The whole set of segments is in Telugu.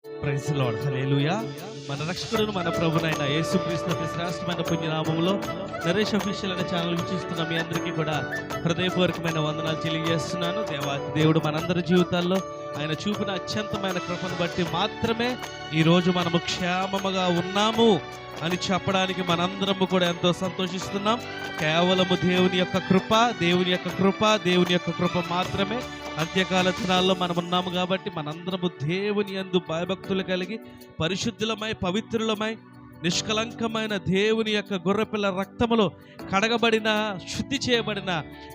Praise the lord. హల్లెలూయా. మన రక్షకుడును మన ప్రభునైన యేసుక్రీస్తు అతి శ్రేష్టమైన పుణ్యనామములో నరేష్ అఫీషియల్ అనే ఛానల్ వీక్షిస్తున్న మీ అందరికీ కూడా హృదయపూర్వకమైన వందనాలు తెలియజేస్తున్నాను. దేవుడు మనందరి జీవితాల్లో ఆయన చూపిన అత్యంతమైన కృపను బట్టి మాత్రమే ఈరోజు మనము క్షేమముగా ఉన్నాము అని చెప్పడానికి మనందరము కూడా ఎంతో సంతోషిస్తున్నాం. కేవలము దేవుని యొక్క కృప మాత్రమే. అంత్యకాల దినాల్లో మనం ఉన్నాము కాబట్టి మనందరము దేవుని యందు భయభక్తులు కలిగి పరిశుద్ధులమై పవిత్రులమై నిష్కలంకమైన దేవుని యొక్క గొర్రెపిల్ల రక్తములో కడగబడిన శుద్ధి చేయబడిన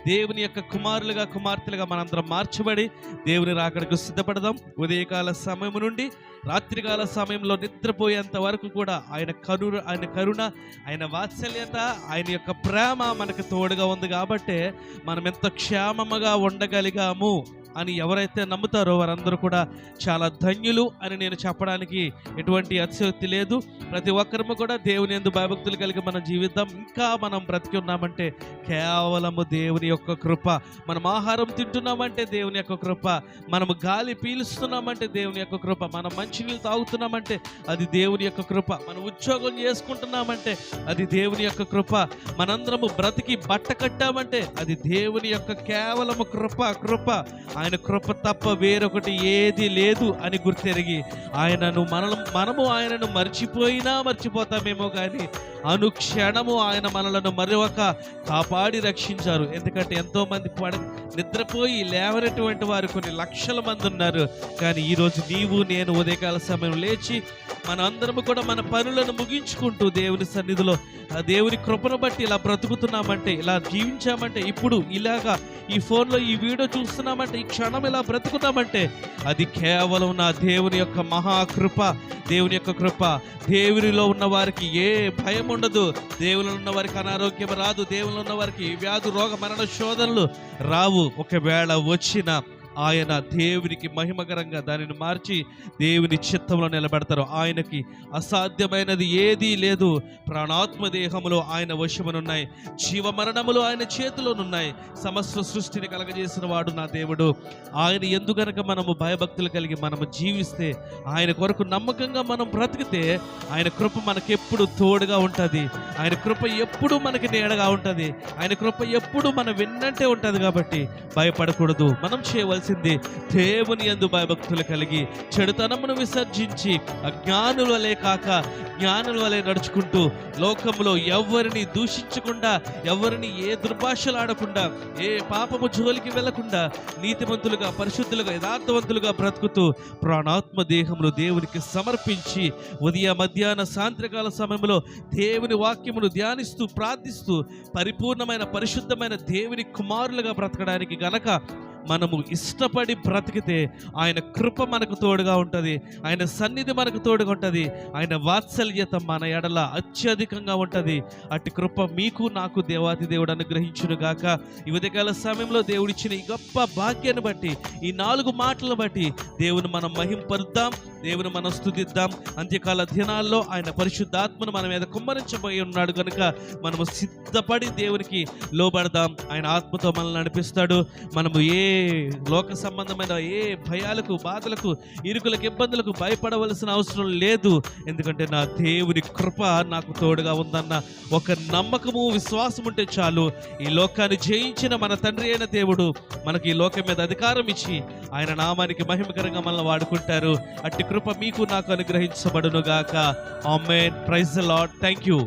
దేవుని యొక్క కుమార్తెలుగా మనందరం మార్చబడి దేవుని రాకడకు సిద్ధపడదాం. ఉదయకాల సమయం నుండి రాత్రికాల సమయంలో నిద్రపోయేంత వరకు కూడా ఆయన కరుణ, ఆయన వాత్సల్యత, ఆయన యొక్క ప్రేమ మనకు తోడుగా ఉంది కాబట్టి మనం ఎంత క్షేమముగా ఉండగలిగాము అని ఎవరైతే నమ్ముతారో వారందరూ కూడా చాలా ధన్యులు అని నేను చెప్పడానికి ఎటువంటి అతిశయోక్తి లేదు. ప్రతి ఒక్కరము కూడా దేవుని యందు భయభక్తులు కలిగి మనం జీవిద్దాం. ఇంకా మనం బ్రతికి ఉన్నామంటే కేవలము దేవుని యొక్క కృప. మనం ఆహారం తింటున్నామంటే దేవుని యొక్క కృప. మనము గాలి పీలుస్తున్నామంటే దేవుని యొక్క కృప. మనం మంచినీళ్ళు తాగుతున్నామంటే అది దేవుని యొక్క కృప. మనం ఉద్యోగం చేసుకుంటున్నామంటే అది దేవుని యొక్క కృప. మనందరము బ్రతికి బట్ట కట్టామంటే అది దేవుని యొక్క కేవలము కృప. ఆయన కృప తప్ప వేరొకటి ఏది లేదు అని గుర్తెరిగి మనము ఆయనను మర్చిపోతామేమో కానీ అనుక్షణము ఆయన మనలను మరొక కాపాడి రక్షించారు. ఎందుకంటే ఎంతోమంది నిద్రపోయి లేవనటువంటి వారు కొన్ని లక్షల మంది ఉన్నారు. కానీ ఈరోజు నీవు నేను ఉదయకాల సమయం లేచి మనందరము కూడా మన పనులను ముగించుకుంటూ దేవుని సన్నిధిలో దేవుని కృపను బట్టి ఇలా బ్రతుకుతున్నామంటే, ఇలా జీవించామంటే, ఇప్పుడు ఇలాగా ఈ ఫోన్లో ఈ వీడియో చూస్తున్నామంటే, ఈ క్షణం ఇలా బ్రతుకున్నామంటే అది కేవలం నా దేవుని యొక్క మహాకృప. దేవుని యొక్క కృప. దేవునిలో ఉన్న వారికి ఏ భయం ఉండదు. దేవునిలో ఉన్న వారికి అనారోగ్యం రాదు. దేవునిలో ఉన్న వారికి వ్యాధి, రోగ, మరణ శోధనలు రావు. ఒకవేళ వచ్చిన ఆయన దేవునికి మహిమకరంగా దానిని మార్చి దేవుని చిత్తంలో నిలబెడతారు. ఆయనకి అసాధ్యమైనది ఏదీ లేదు. ప్రాణాత్మ దేహములో ఆయన వశమునున్నాయి. జీవమరణములు ఆయన చేతిలోనున్నాయి. సమస్త సృష్టిని కలగజేసిన వాడు నా దేవుడు. ఆయన ఎందుకనక మనము భయభక్తులు కలిగి మనము జీవిస్తే, ఆయన కొరకు నమ్మకంగా మనం బ్రతికితే ఆయన కృప మనకెప్పుడు తోడుగా ఉంటుంది. ఆయన కృప ఎప్పుడు మనకి నీడగా ఉంటుంది. ఆయన కృప ఎప్పుడు మన వెన్నంటే ఉంటుంది. కాబట్టి భయపడకూడదు. మనం చేయవలసింది దేవుని యందు భయభక్తులు కలిగి చెడుతనమును విసర్జించి అజ్ఞానుల వలె కాక జ్ఞానుల వలె నడుచుకుంటూ లోకంలో ఎవరిని దూషించకుండా, ఎవరిని ఏ దుర్భాషలు ఆడకుండా, ఏ పాపము జోలికి వెళ్లకుండా నీతిమంతులుగా, పరిశుద్ధులుగా, యథార్థవంతులుగా బ్రతుకుతూ ప్రాణాత్మ దేహమును దేవునికి సమర్పించి ఉదయ మధ్యాహ్న సాయంత్రకాల సమయంలో దేవుని వాక్యమును ధ్యానిస్తూ ప్రార్థిస్తూ పరిపూర్ణమైన పరిశుద్ధమైన దేవుని కుమారులుగా బ్రతకడానికి గనక మనము ఇష్టపడి బ్రతికితే ఆయన కృప మనకు తోడుగా ఉంటుంది. ఆయన సన్నిధి మనకు తోడుగా ఉంటుంది. ఆయన వాత్సల్యత మన ఎడల అత్యధికంగా ఉంటుంది. అట్టి కృప మీకు నాకు దేవాతి దేవుడు అనుగ్రహించును గాక. ఈ ఉదయకాల సమయంలో దేవుడిచ్చిన ఈ గొప్ప భాగ్యాన్ని బట్టి, ఈ 4 మాటలను బట్టి దేవుని మనం మహింపరుద్దాం, దేవుని మనం స్తుతిద్దాం. అంత్యకాల దినాల్లో ఆయన పరిశుద్ధాత్మను మన మీద కుమ్మరించబోయి ఉన్నాడు కనుక మనము సిద్ధపడి దేవునికి లోబడదాం. ఆయన ఆత్మతో మనల్ని నడిపిస్తాడు. మనము ఏ లోక సంబంధమైన ఏ భయాలకు, బాధలకు, ఇరుకులకు, ఇబ్బందులకు భయపడవలసిన అవసరం లేదు. ఎందుకంటే నా దేవుని కృప నాకు తోడుగా ఉందన్న ఒక నమ్మకము, విశ్వాసం ఉంటే చాలు. ఈ లోకాన్ని జయించిన మన తండ్రి అయిన దేవుడు మనకి ఈ లోకం మీద అధికారం ఇచ్చి ఆయన నామానికి మహిమకరంగా మనల్ని వాడుకుంటారు. అట్టి కృప మీకు నాకు అనుగ్రహించబడును గాక. ఆమేన్. Praise the Lord. Thank you.